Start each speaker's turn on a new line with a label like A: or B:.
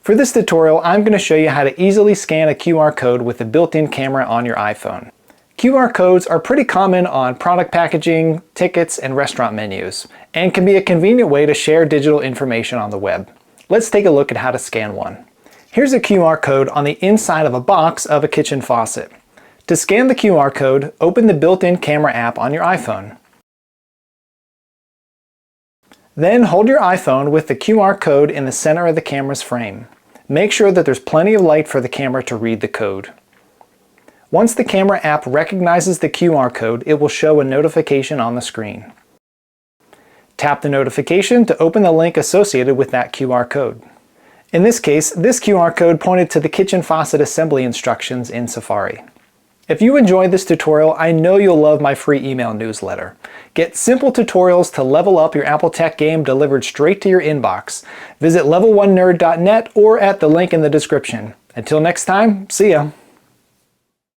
A: For this tutorial, I'm going to show you how to easily scan a QR code with the built-in camera on your iPhone. QR codes are pretty common on product packaging, tickets, and restaurant menus, and can be a convenient way to share digital information on the web. Let's take a look at how to scan one. Here's a QR code on the inside of a box of a kitchen faucet. To scan the QR code, open the built-in camera app on your iPhone. Then hold your iPhone with the QR code in the center of the camera's frame. Make sure that there's plenty of light for the camera to read the code. Once the camera app recognizes the QR code, it will show a notification on the screen. Tap the notification to open the link associated with that QR code. In this case, this QR code pointed to the kitchen faucet assembly instructions in Safari. If you enjoyed this tutorial, I know you'll love my free email newsletter. Get simple tutorials to level up your Apple Tech game delivered straight to your inbox. Visit level1nerd.net or at the link in the description. Until next time, see ya!